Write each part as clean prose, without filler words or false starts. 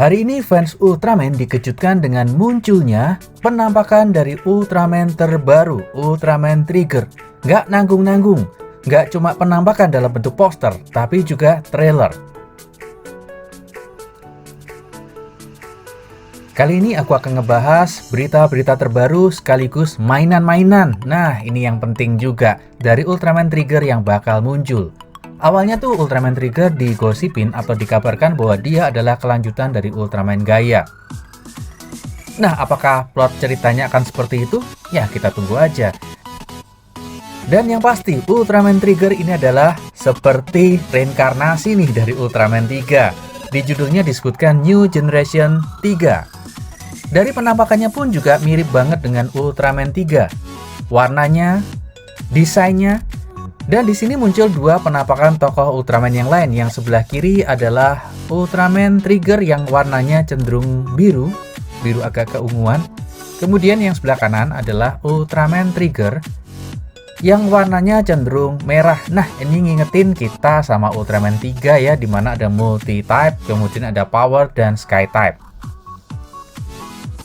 Hari ini fans Ultraman dikejutkan dengan munculnya penampakan dari Ultraman terbaru, Ultraman Trigger. Nggak nanggung-nanggung, nggak cuma penampakan dalam bentuk poster, tapi juga trailer. Kali ini aku akan ngebahas berita-berita terbaru sekaligus mainan-mainan. Nah, ini yang penting juga dari Ultraman Trigger yang bakal muncul. Awalnya tuh Ultraman Trigger digosipin atau dikabarkan bahwa dia adalah kelanjutan dari Ultraman Gaia. Nah, apakah plot ceritanya akan seperti itu? Ya, kita tunggu aja. Dan yang pasti, Ultraman Trigger ini adalah seperti reinkarnasi nih dari Ultraman 3. Di judulnya disebutkan New Generation 3. Dari penampakannya pun juga mirip banget dengan Ultraman 3. Warnanya, desainnya, dan di sini muncul dua penampakan tokoh Ultraman yang lain. Yang sebelah kiri adalah Ultraman Trigger yang warnanya cenderung biru agak keunguan. Kemudian yang sebelah kanan adalah Ultraman Trigger yang warnanya cenderung merah. Nah, ini ngingetin kita sama Ultraman 3 ya, dimana ada multi-type, kemudian ada power dan sky-type.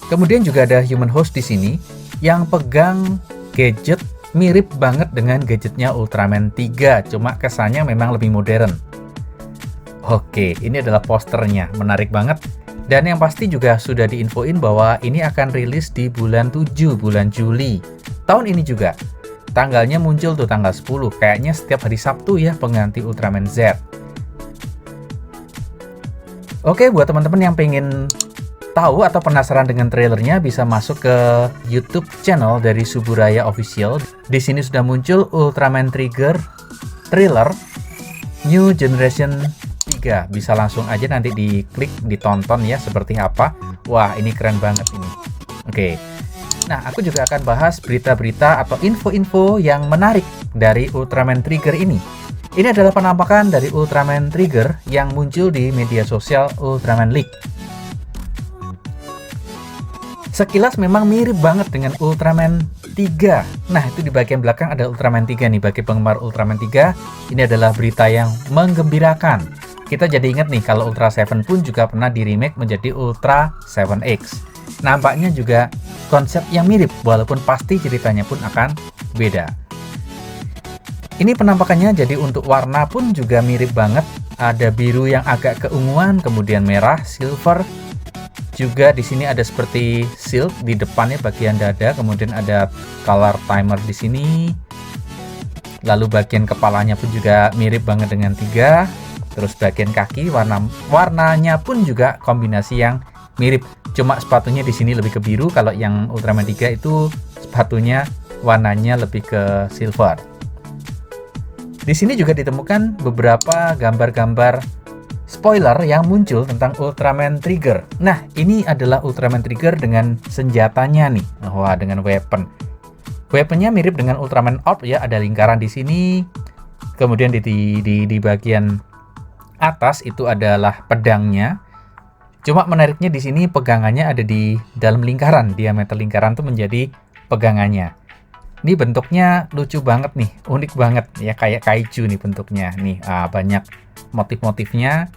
Kemudian juga ada human host di sini yang pegang gadget mirip banget dengan gadgetnya Ultraman 3, cuma kesannya memang lebih modern. Oke, ini adalah posternya, menarik banget. Dan yang pasti juga sudah diinfoin bahwa ini akan rilis di bulan 7, bulan Juli. Tahun ini juga. Tanggalnya muncul tuh tanggal 10, kayaknya setiap hari Sabtu ya pengganti Ultraman Z. Oke, buat teman-teman yang pengen tahu atau penasaran dengan trailernya, bisa masuk ke YouTube channel dari Suburaya Official. Di sini sudah muncul Ultraman Trigger trailer New Generation 3. Bisa langsung aja nanti diklik, ditonton ya seperti apa. Wah, ini keren banget ini. Oke. Nah, aku juga akan bahas berita-berita atau info-info yang menarik dari Ultraman Trigger ini. Ini adalah penampakan dari Ultraman Trigger yang muncul di media sosial Ultraman League. Sekilas memang mirip banget dengan Ultraman 3. Nah, itu di bagian belakang ada Ultraman 3 nih. Bagi penggemar Ultraman 3, ini adalah berita yang menggembirakan. Kita jadi ingat nih, kalau Ultra 7 pun juga pernah di remake menjadi Ultra 7X. Nampaknya juga konsep yang mirip, walaupun pasti ceritanya pun akan beda. Ini penampakannya, jadi untuk warna pun juga mirip banget. Ada biru yang agak keunguan, kemudian merah, silver. Juga di sini ada seperti shield di depannya bagian dada, kemudian ada color timer di sini. Lalu bagian kepalanya pun juga mirip banget dengan 3. Terus bagian kaki warnanya pun juga kombinasi yang mirip. Cuma sepatunya di sini lebih ke biru, kalau yang Ultraman 3 itu sepatunya warnanya lebih ke silver. Di sini juga ditemukan beberapa gambar-gambar spoiler yang muncul tentang Ultraman Trigger. Nah, ini adalah Ultraman Trigger dengan senjatanya nih. Wah, dengan weapon. Weaponnya mirip dengan Ultraman Orb ya, ada lingkaran di sini. Kemudian di bagian atas itu adalah pedangnya. Cuma menariknya di sini pegangannya ada di dalam lingkaran. Diameter lingkaran itu menjadi pegangannya. Ini bentuknya lucu banget nih, unik banget ya, kayak kaiju nih bentuknya. Nih, banyak motif-motifnya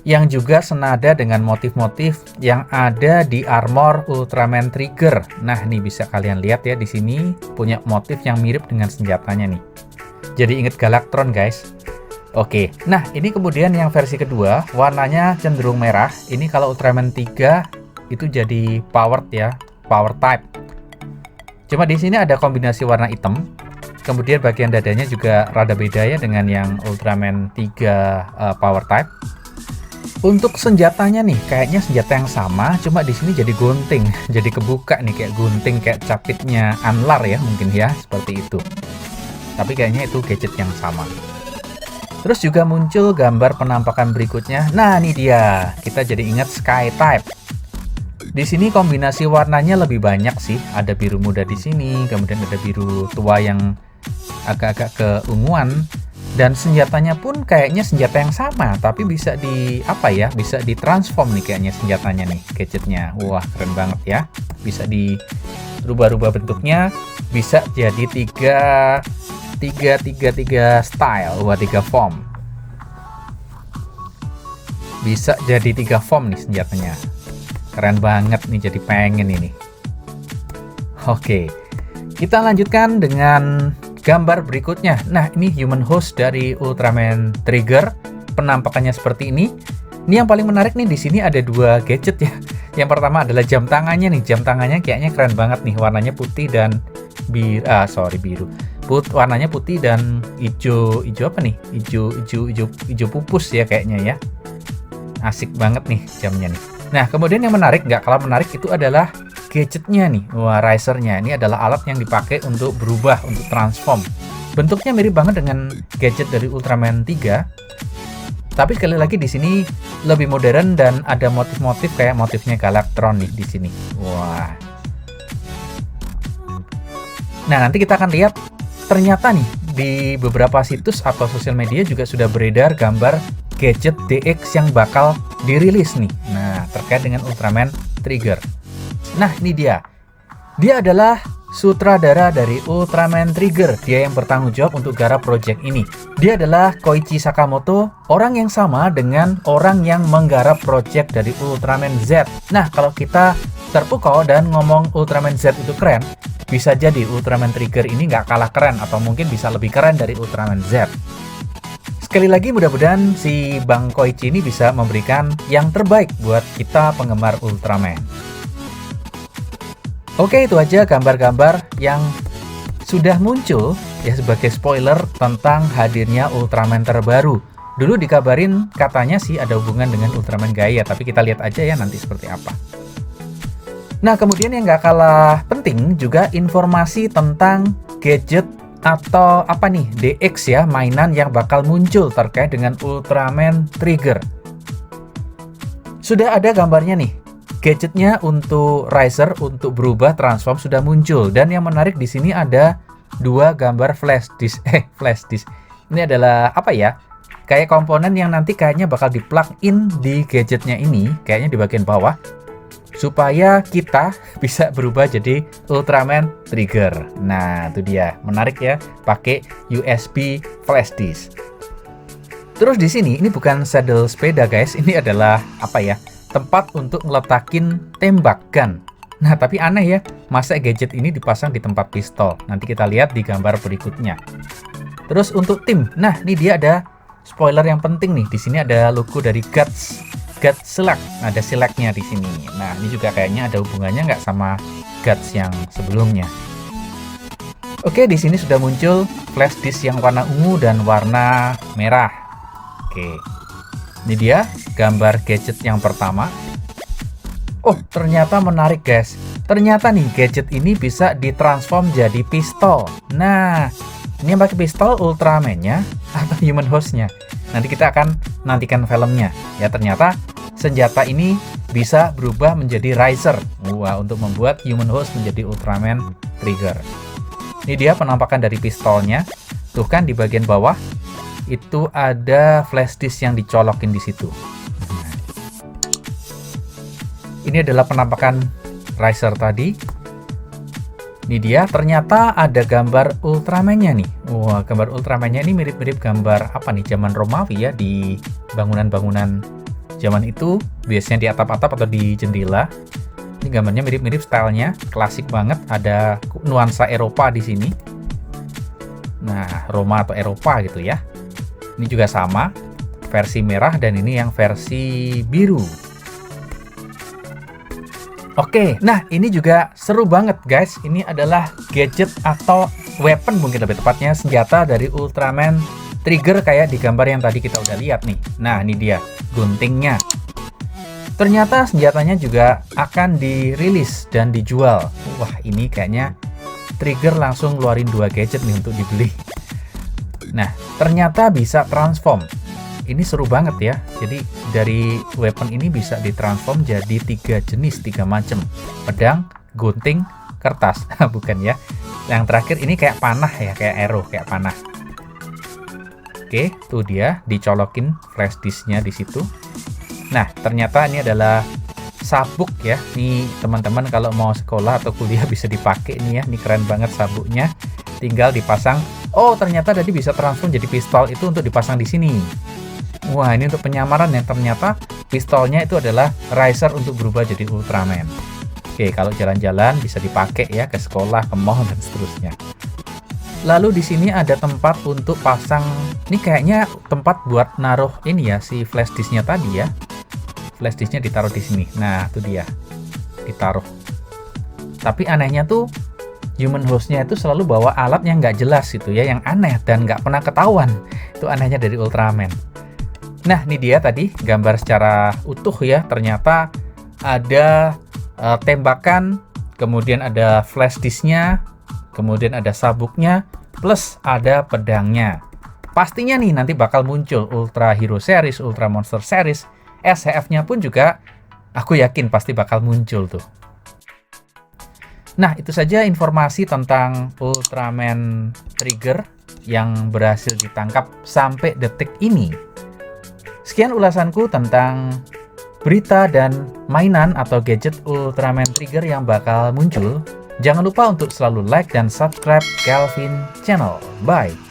yang juga senada dengan motif-motif yang ada di armor Ultraman Trigger. Nah, nih bisa kalian lihat ya, di sini punya motif yang mirip dengan senjatanya nih. Jadi inget Galactron, guys. Oke, nah ini kemudian yang versi kedua, warnanya cenderung merah. Ini kalau Ultraman 3 itu jadi powered ya, power type. Cuma di sini ada kombinasi warna hitam. Kemudian bagian dadanya juga rada beda ya dengan yang Ultraman 3 power type. Untuk senjatanya nih, kayaknya senjata yang sama, cuma di sini jadi gunting, jadi kebuka nih kayak gunting, kayak capitnya Anlar ya mungkin ya, seperti itu. Tapi kayaknya itu gadget yang sama. Terus juga muncul gambar penampakan berikutnya. Nah, ini dia. Kita jadi ingat Sky Type. Di sini kombinasi warnanya lebih banyak sih. Ada biru muda di sini, kemudian ada biru tua yang agak-agak keunguan, dan senjatanya pun kayaknya senjata yang sama, tapi bisa bisa ditransform nih kayaknya senjatanya nih, gadgetnya. Wah, keren banget ya. Bisa dirubah-rubah bentuknya, bisa jadi tiga style, 3 form. bisa jadi 3 form nih senjatanya. Keren banget nih, jadi pengen ini. Oke, kita lanjutkan dengan gambar berikutnya. Nah, ini human host dari Ultraman Trigger. Penampakannya seperti ini. Ini yang paling menarik nih, di sini ada 2 gadget ya. Yang pertama adalah jam tangannya nih. Jam tangannya kayaknya keren banget nih, warnanya putih dan biru. Warnanya putih dan hijau apa nih? Hijau pupus ya kayaknya ya. Asik banget nih jamnya nih. Nah, kemudian yang menarik, nggak kalah menarik itu adalah gadgetnya nih. Wah, risernya. Ini adalah alat yang dipakai untuk berubah, untuk transform. Bentuknya mirip banget dengan gadget dari Ultraman 3. Tapi sekali lagi di sini lebih modern dan ada motif-motif kayak motifnya Galactron nih di sini. Wah. Nah, nanti kita akan lihat ternyata nih di beberapa situs atau sosial media juga sudah beredar gambar gadget DX yang bakal dirilis nih. Nah, terkait dengan Ultraman Trigger. Nah, ini dia. Dia adalah sutradara dari Ultraman Trigger. Dia yang bertanggung jawab untuk garap project ini. Dia adalah Koichi Sakamoto, orang yang sama dengan orang yang menggarap project dari Ultraman Z. Nah, kalau kita terpukau dan ngomong Ultraman Z itu keren, bisa jadi Ultraman Trigger ini nggak kalah keren atau mungkin bisa lebih keren dari Ultraman Z. Sekali lagi mudah-mudahan si Bang Koichi ini bisa memberikan yang terbaik buat kita penggemar Ultraman. Oke, itu aja gambar-gambar yang sudah muncul ya sebagai spoiler tentang hadirnya Ultraman terbaru. Dulu dikabarin katanya sih ada hubungan dengan Ultraman Gaia, tapi kita lihat aja ya nanti seperti apa. Nah, kemudian yang nggak kalah penting juga informasi tentang gadget atau apa nih, DX ya, mainan yang bakal muncul terkait dengan Ultraman Trigger. Sudah ada gambarnya nih. Gadgetnya untuk Riser untuk berubah transform sudah muncul, dan yang menarik di sini ada 2 gambar flash disk. Ini adalah apa ya? Kayak komponen yang nanti kayaknya bakal di-plug in di gadgetnya ini, kayaknya di bagian bawah, supaya kita bisa berubah jadi Ultraman Trigger. Nah, itu dia. Menarik ya, pakai USB flash disk. Terus di sini ini bukan saddle sepeda, guys. Ini adalah apa ya? Tempat untuk ngeletakin tembakan. Nah, tapi aneh ya, masa gadget ini dipasang di tempat pistol. Nanti kita lihat di gambar berikutnya. Terus untuk tim, nah ini dia ada spoiler yang penting nih. Di sini ada logo dari Guts Select. Ada Select-nya di sini. Nah, ini juga kayaknya ada hubungannya nggak sama Guts yang sebelumnya. Oke, di sini sudah muncul flash disk yang warna ungu dan warna merah. Oke. Ini dia gambar gadget yang pertama. Oh, ternyata menarik, guys. Ternyata nih gadget ini bisa ditransform jadi pistol. Nah, ini yang pakai pistol Ultraman-nya atau human host-nya. Nanti kita akan nantikan filmnya. Ya, ternyata senjata ini bisa berubah menjadi Riser. Wah, untuk membuat human host menjadi Ultraman Trigger. Ini dia penampakan dari pistolnya. Tuh kan di bagian bawah itu ada flash disk yang dicolokin di situ. Nah, ini adalah penampakan Riser tadi. Ini dia, ternyata ada gambar Ultraman-nya nih. Wah, gambar Ultraman-nya ini mirip-mirip gambar apa nih, zaman Romawi ya, di bangunan-bangunan zaman itu, biasanya di atap-atap atau di jendela. Ini gambarnya mirip-mirip, stylenya klasik banget, ada nuansa Eropa di sini. Nah, Roma atau Eropa gitu ya. Ini juga sama, versi merah dan ini yang versi biru. Oke, nah ini juga seru banget, guys. Ini adalah gadget atau weapon mungkin lebih tepatnya, senjata dari Ultraman Trigger kayak di gambar yang tadi kita udah lihat nih. Nah, ini dia guntingnya. Ternyata senjatanya juga akan dirilis dan dijual. Wah, ini kayaknya Trigger langsung ngeluarin 2 gadget nih untuk dibeli. Nah, ternyata bisa transform. Ini seru banget ya. Jadi dari weapon ini bisa ditransform jadi 3 jenis, 3 macam. Pedang, gunting, kertas. Bukan ya. Yang terakhir ini kayak panah ya, kayak arrow, kayak panah. Oke, tuh dia dicolokin flash disknya di situ. Nah, ternyata ini adalah sabuk ya. Nih teman-teman kalau mau sekolah atau kuliah bisa dipakai nih ya. Ini keren banget sabuknya. Tinggal dipasang. Oh, ternyata tadi bisa transform jadi pistol, itu untuk dipasang di sini. Wah, ini untuk penyamaran ya. Ternyata pistolnya itu adalah riser untuk berubah jadi Ultraman. Oke, kalau jalan-jalan bisa dipakai ya ke sekolah, ke mall dan seterusnya. Lalu di sini ada tempat untuk pasang, ini kayaknya tempat buat naruh ini ya, si flash disknya tadi ya. Flash disknya ditaruh di sini. Nah, itu dia. Ditaruh. Tapi anehnya tuh human hostnya itu selalu bawa alat yang nggak jelas gitu ya, yang aneh dan nggak pernah ketahuan. Itu anehnya dari Ultraman. Nah, ini dia tadi gambar secara utuh ya. Ternyata ada tembakan, kemudian ada flash disknya, kemudian ada sabuknya, plus ada pedangnya. Pastinya nih nanti bakal muncul Ultra Hero Series, Ultra Monster Series, SHF-nya pun juga aku yakin pasti bakal muncul tuh. Nah, itu saja informasi tentang Ultraman Trigger yang berhasil ditangkap sampai detik ini. Sekian ulasanku tentang berita dan mainan atau gadget Ultraman Trigger yang bakal muncul. Jangan lupa untuk selalu like dan subscribe Kelvin Channel. Bye!